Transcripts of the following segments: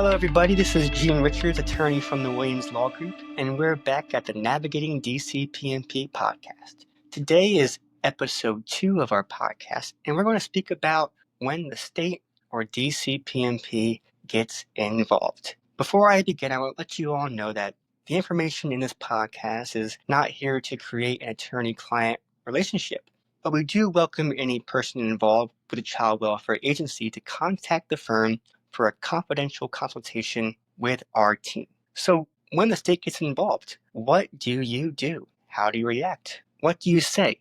Hello, everybody. This is Eugene Richards, attorney from the Williams Law Group, and we're back at the Navigating DCPP podcast. Today is episode 2 of our podcast, and we're going to speak about when the state or DCPP gets involved. Before I begin, I want to let you all know that the information in this podcast is not here to create an attorney-client relationship, but we do welcome any person involved with a child welfare agency to contact the firm for a confidential consultation with our team. So when the state gets involved, what do you do? How do you react? What do you say?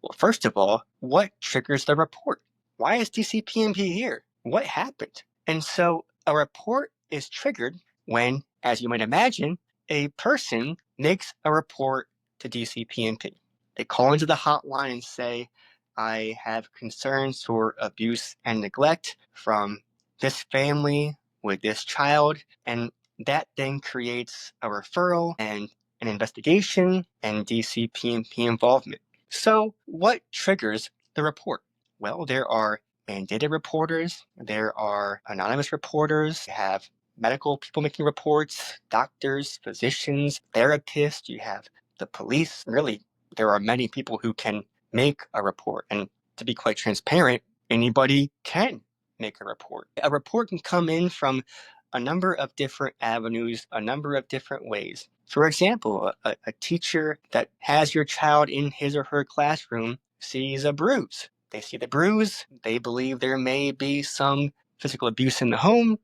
Well, first of all, what triggers the report? Why is DCPP here? What happened? And so a report is triggered when, as you might imagine, a person makes a report to DCPP. They call into the hotline and say, I have concerns for abuse and neglect from this family with this child, and that then creates a referral and an investigation and DCPP involvement. So what triggers the report? Well, there are mandated reporters, there are anonymous reporters, you have medical people making reports, doctors, physicians, therapists, you have the police. Really, there are many people who can make a report. And to be quite transparent, anybody can make a report. A report can come in from a number of different avenues, a number of different ways. For example, a teacher that has your child in his or her classroom sees a bruise. They see the bruise, they believe there may be some physical abuse in the home,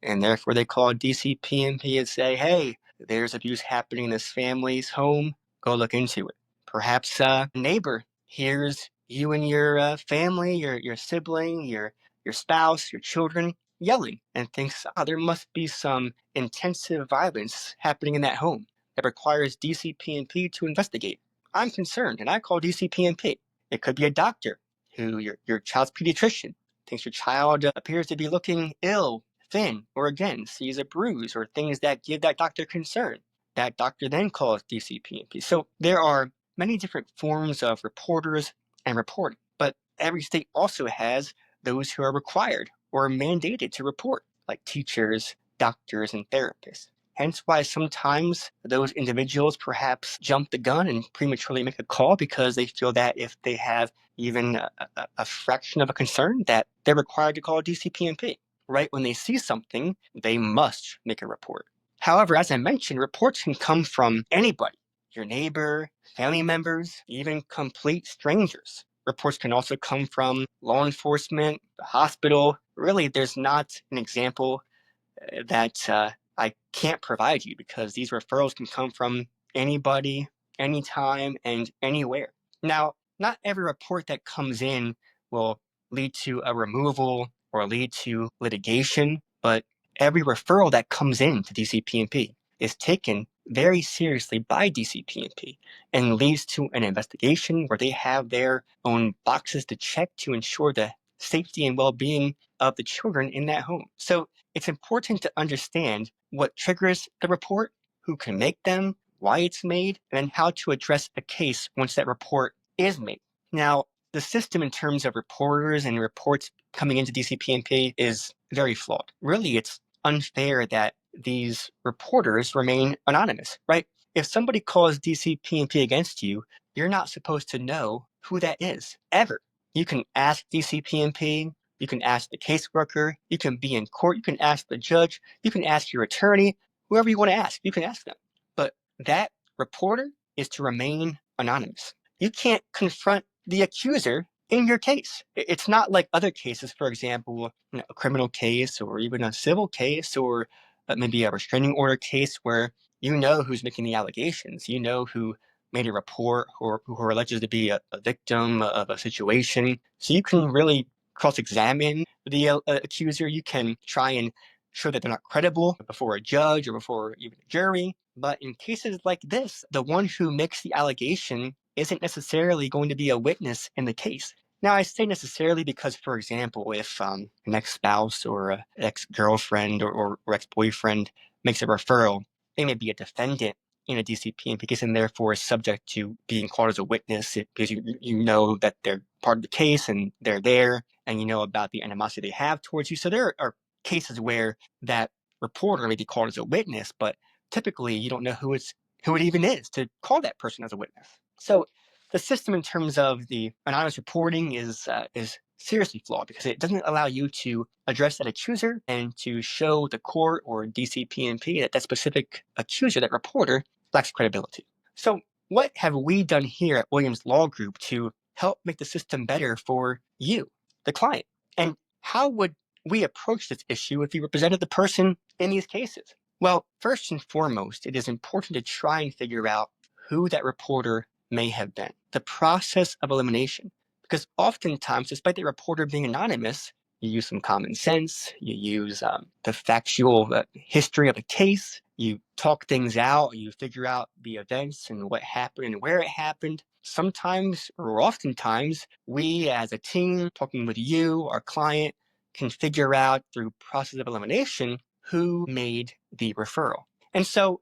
and therefore they call DCPP and say, hey, there's abuse happening in this family's home, go look into it. Perhaps a neighbor hears you and your family, your sibling, your spouse, your children yelling and thinks, there must be some intensive violence happening in that home that requires DCPP to investigate. I'm concerned, and I call DCPP. It could be a doctor who your child's pediatrician thinks your child appears to be looking ill, thin, or again sees a bruise or things that give that doctor concern. That doctor then calls DCPP. So there are many different forms of reporters and reporting, but every state also has those who are required or mandated to report, like teachers, doctors, and therapists. Hence why sometimes those individuals perhaps jump the gun and prematurely make a call because they feel that if they have even a fraction of a concern, that they're required to call DCPP. Right when they see something, they must make a report. However, as I mentioned, reports can come from anybody, your neighbor, family members, even complete strangers. Reports can also come from law enforcement, the hospital. Really, there's not an example that I can't provide you because these referrals can come from anybody, anytime, and anywhere. Now, not every report that comes in will lead to a removal or lead to litigation, but every referral that comes in to DCPP is taken very seriously by DCPP and leads to an investigation where they have their own boxes to check to ensure the safety and well-being of the children in that home. So it's important to understand what triggers the report, who can make them, why it's made, and how to address a case once that report is made. Now, the system in terms of reporters and reports coming into DCPP is very flawed. Really, it's unfair that these reporters remain anonymous, right? If somebody calls DCPP against you, you're not supposed to know who that is, ever. You can ask DCPP, you can ask the caseworker, you can be in court, you can ask the judge, you can ask your attorney, whoever you want to ask, you can ask them. But that reporter is to remain anonymous. You can't confront the accuser in your case. It's not like other cases, for example, a criminal case or even a civil case or maybe a restraining order case where you know who's making the allegations, you know who made a report or who are alleged to be a victim of a situation. So you can really cross-examine the accuser. You can try and show that they're not credible before a judge or before even a jury. But in cases like this, the one who makes the allegation isn't necessarily going to be a witness in the case. Now, I say necessarily because, for example, if an ex-spouse or an ex-girlfriend or ex-boyfriend makes a referral, they may be a defendant in a DCPP case and therefore is subject to being called as a witness because you know that they're part of the case and they're there and you know about the animosity they have towards you. So there are cases where that reporter may be called as a witness, but typically you don't know who it even is to call that person as a witness. So the system in terms of the anonymous reporting is seriously flawed because it doesn't allow you to address that accuser and to show the court or DCPP that specific accuser, that reporter, lacks credibility. So what have we done here at Williams Law Group to help make the system better for you, the client? And how would we approach this issue if you represented the person in these cases? Well, first and foremost, it is important to try and figure out who that reporter may have been. The process of elimination. Because oftentimes, despite the reporter being anonymous, you use some common sense, you use the factual history of a case, you talk things out, you figure out the events and what happened and where it happened. Sometimes, or oftentimes, we as a team, talking with you, our client, can figure out through process of elimination who made the referral. And so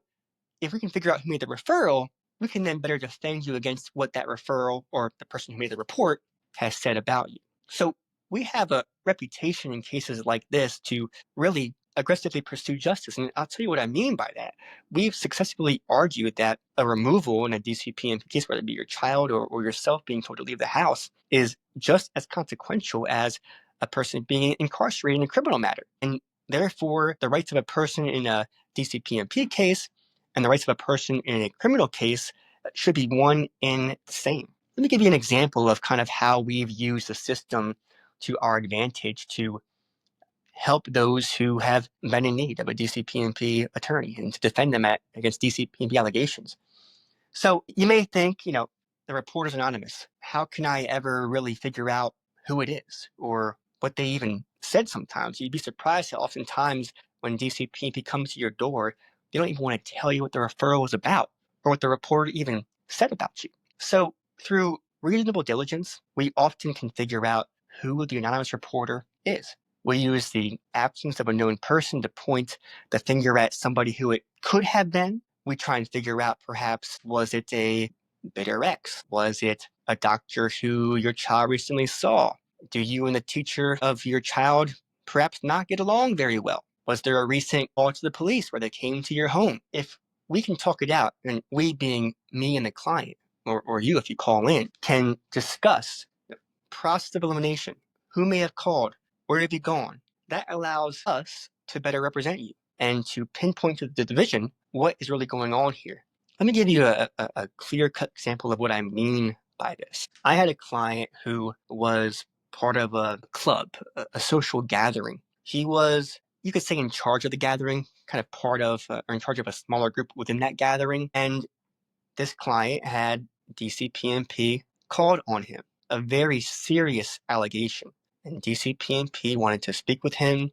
if we can figure out who made the referral, we can then better defend you against what that referral or the person who made the report has said about you. So we have a reputation in cases like this to really aggressively pursue justice. And I'll tell you what I mean by that. We've successfully argued that a removal in a DCPP case, whether it be your child or yourself being told to leave the house, is just as consequential as a person being incarcerated in a criminal matter. And therefore, the rights of a person in a DCPP case and the rights of a person in a criminal case should be one and the same. Let me give you an example of kind of how we've used the system to our advantage to help those who have been in need of a DCPP attorney and to defend them against DCPP allegations. So you may think, the reporter's anonymous. How can I ever really figure out who it is or what they even said sometimes? You'd be surprised how oftentimes when DCPP comes to your door, they don't even want to tell you what the referral was about or what the reporter even said about you. So through reasonable diligence, we often can figure out who the anonymous reporter is. We use the absence of a known person to point the finger at somebody who it could have been. We try and figure out perhaps, was it a bitter ex? Was it a doctor who your child recently saw? Do you and the teacher of your child perhaps not get along very well? Was there a recent call to the police where they came to your home? If we can talk it out, and we being me and the client, or you if you call in, can discuss the process of elimination, who may have called, where have you gone? That allows us to better represent you and to pinpoint to the division what is really going on here. Let me give you a clear-cut example of what I mean by this. I had a client who was part of a club, a social gathering. He was, you could say, in charge of the gathering, kind of part of, or in charge of a smaller group within that gathering. And this client had DCPP called on him, a very serious allegation. And DCPP wanted to speak with him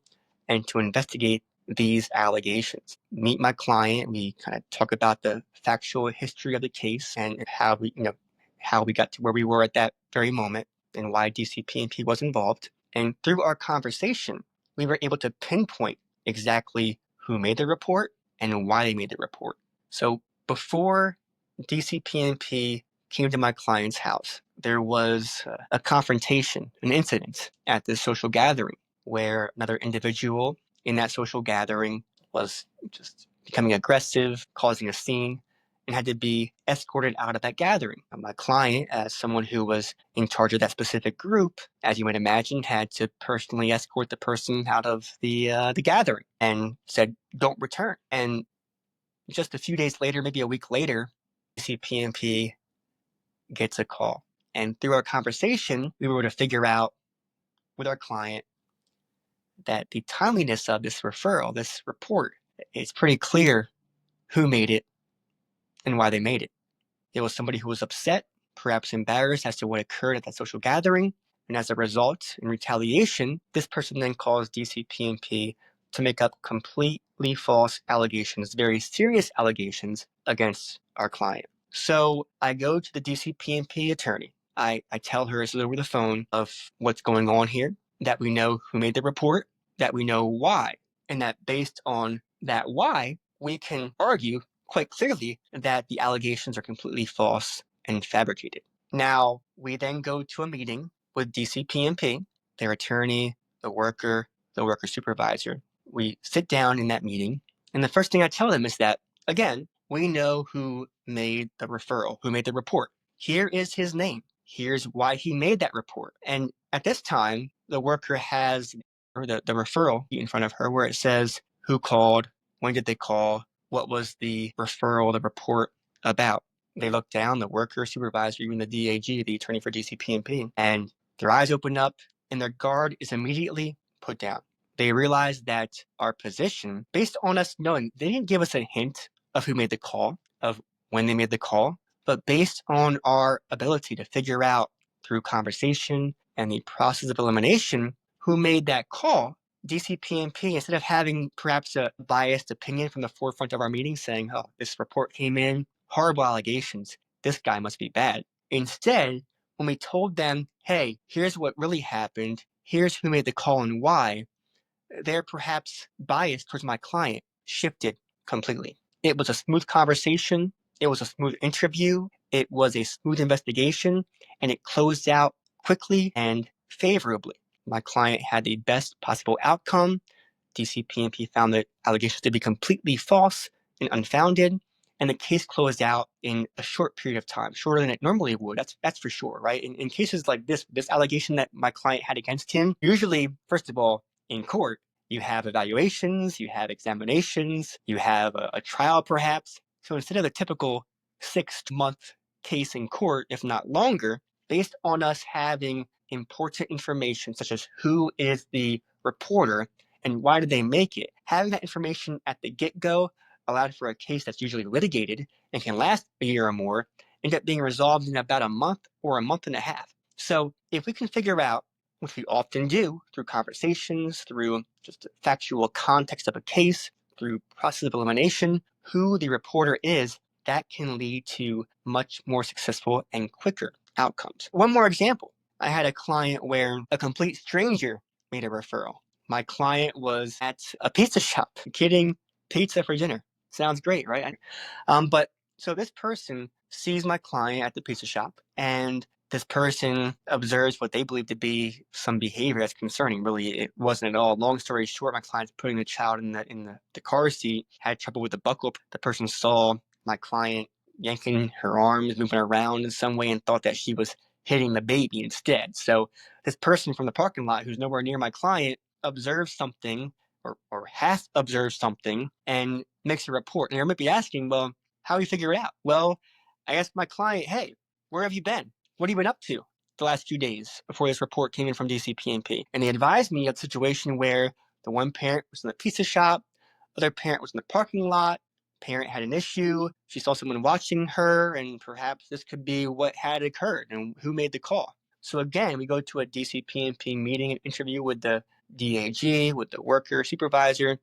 and to investigate these allegations. Meet my client. We kind of talk about the factual history of the case and how we got to where we were at that very moment and why DCPP was involved. And through our conversation, we were able to pinpoint exactly who made the report and why they made the report. So before DCPP came to my client's house, there was a confrontation, an incident at this social gathering where another individual in that social gathering was just becoming aggressive, causing a scene, and had to be escorted out of that gathering. My client, as someone who was in charge of that specific group, as you might imagine, had to personally escort the person out of the gathering and said, "Don't return." And just a few days later, maybe a week later, CPMP gets a call. And through our conversation, we were able to figure out with our client that the timeliness of this referral, this report, it's pretty clear who made it and why they made it. It was somebody who was upset, perhaps embarrassed as to what occurred at that social gathering. And as a result, in retaliation, this person then calls DCPP to make up completely false allegations, very serious allegations against our client. So I go to the DCPP attorney. I tell her over the phone of what's going on here, that we know who made the report, that we know why, and that based on that why, we can argue quite clearly that the allegations are completely false and fabricated. Now, we then go to a meeting with DCPP, their attorney, the worker supervisor. we sit down in that meeting, and the first thing I tell them is that, again, we know who made the referral, who made the report. Here is his name. Here's why he made that report. And at this time, the worker has the referral in front of her where it says who called, when did they call, what was the referral, the report about. They look down, the worker, supervisor, even the DAG, the attorney for DCPMP, and their eyes open up and their guard is immediately put down. They realize that our position, based on us knowing, they didn't give us a hint of who made the call, of when they made the call, but based on our ability to figure out through conversation and the process of elimination who made that call, DCPMP, instead of having perhaps a biased opinion from the forefront of our meeting saying, oh, this report came in, horrible allegations, this guy must be bad. Instead, when we told them, hey, here's what really happened, here's who made the call and why, their perhaps bias towards my client shifted completely. It was a smooth conversation. It was a smooth interview. It was a smooth investigation, and it closed out quickly and favorably. My client had the best possible outcome. DCPMP found the allegations to be completely false and unfounded, and the case closed out in a short period of time, shorter than it normally would. That's for sure, right? In cases like this allegation that my client had against him, usually, first of all, in court, you have evaluations, you have examinations, you have a trial perhaps. So instead of the typical 6-month case in court, if not longer, based on us having important information such as who is the reporter and why did they make it, having that information at the get-go allowed for a case that's usually litigated and can last a year or more, end up being resolved in about a month or a month and a half. So if we can figure out, which we often do through conversations, through just the factual context of a case, through process of elimination, who the reporter is, that can lead to much more successful and quicker outcomes. One more example. I had a client where a complete stranger made a referral. My client was at a pizza shop getting pizza for dinner. Sounds great, right? But so this person sees my client at the pizza shop, and this person observes what they believe to be some behavior that's concerning. Really, it wasn't at all. Long story short, my client's putting the child in the car seat, had trouble with the buckle. The person saw my client yanking her arms, moving around in some way, and thought that she was hitting the baby instead. So this person from the parking lot, who's nowhere near my client, observes something or has observed something and makes a report. And you might be asking, well, how do you figure it out? Well, I asked my client, hey, where have you been? What have you been up to the last few days before this report came in from DCPMP? And they advised me of a situation where the one parent was in the pizza shop, other parent was in the parking lot, parent had an issue, she saw someone watching her, and perhaps this could be what had occurred and who made the call. So again, we go to a DCPMP meeting and interview with the DAG, with the worker supervisor,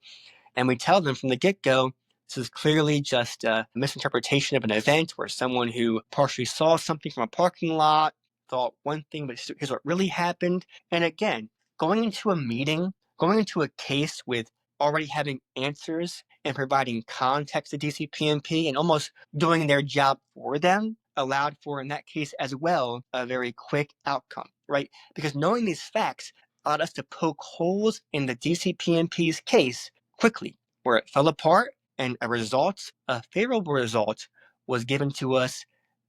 and we tell them from the get-go, this is clearly just a misinterpretation of an event where someone who partially saw something from a parking lot thought one thing, but here's what really happened. And again, going into a meeting, going into a case with already having answers and providing context to DCPMP and almost doing their job for them allowed for, in that case as well, a very quick outcome, right? Because knowing these facts allowed us to poke holes in the DCPMP's case quickly, where it fell apart and a favorable result, was given to us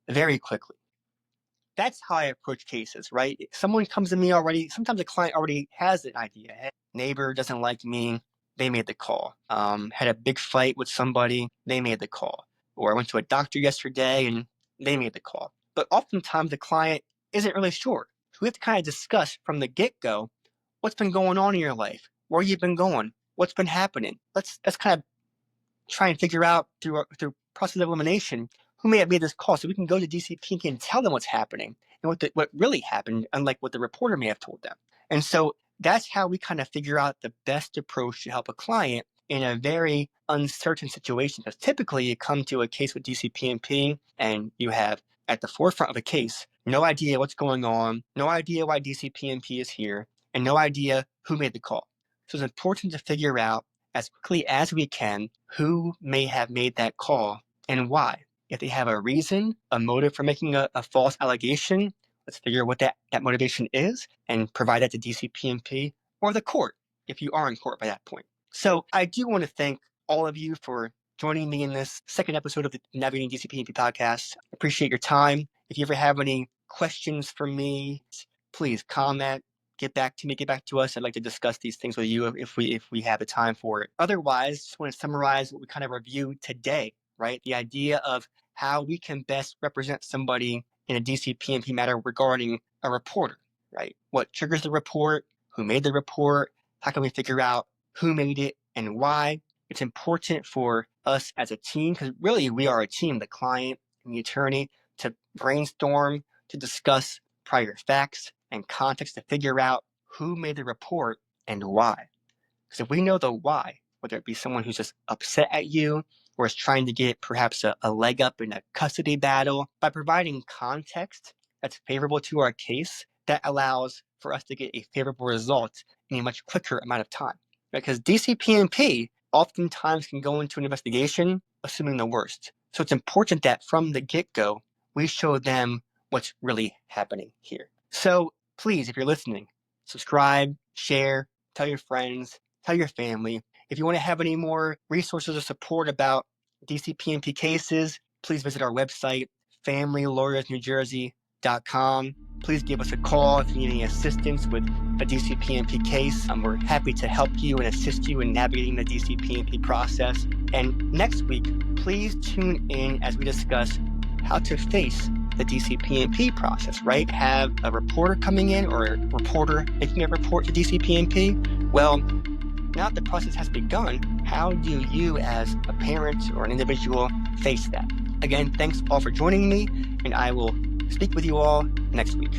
very quickly. That's how I approach cases, right? Someone comes to me already, sometimes a client already has an idea. Hey, neighbor doesn't like me, they made the call. Had a big fight with somebody, they made the call. Or I went to a doctor yesterday and they made the call. But oftentimes the client isn't really sure. So we have to kind of discuss from the get-go what's been going on in your life, where you've been going, what's been happening. Let's kind of try and figure out through process of elimination who may have made this call, so we can go to DCP and tell them what's happening and what really happened, unlike what the reporter may have told them. And so that's how we kind of figure out the best approach to help a client in a very uncertain situation. Because typically you come to a case with DCPMP and you have at the forefront of a case no idea what's going on, no idea why DCPMP is here, and no idea who made the call. So it's important to figure out as quickly as we can who may have made that call and why. If they have a reason, a motive for making a false allegation, let's figure out what that motivation is and provide that to DCPMP or the court if you are in court by that point. So I do want to thank all of you for joining me in this second episode of the Navigating DCPP podcast. Appreciate your time. If you ever have any questions for me, please comment, get back to us. I'd like to discuss these things with you if we have the time for it. Otherwise, just want to summarize what we kind of reviewed today, right? The idea of how we can best represent somebody in a DCPP matter regarding a reporter, right? What triggers the report, who made the report, how can we figure out who made it and why. It's important for us as a team, because really we are a team, the client and the attorney, to brainstorm, to discuss prior facts and context to figure out who made the report and why. Because if we know the why, whether it be someone who's just upset at you or is trying to get perhaps a leg up in a custody battle, by providing context that's favorable to our case, that allows for us to get a favorable result in a much quicker amount of time. Because DCPP oftentimes can go into an investigation assuming the worst. So it's important that from the get-go, we show them what's really happening here. So please, if you're listening, subscribe, share, tell your friends, tell your family. If you want to have any more resources or support about DCPP cases, please visit our website, FamilyLawyersNewJersey.com. Please give us a call if you need any assistance with a DCPP case. We're happy to help you and assist you in navigating the DCPP process. And next week, please tune in as we discuss how to face the DCPP process, right? Have a reporter coming in or a reporter making a report to DCPP. Well, now that the process has begun, how do you as a parent or an individual face that? Again, thanks all for joining me, and I will speak with you all next week.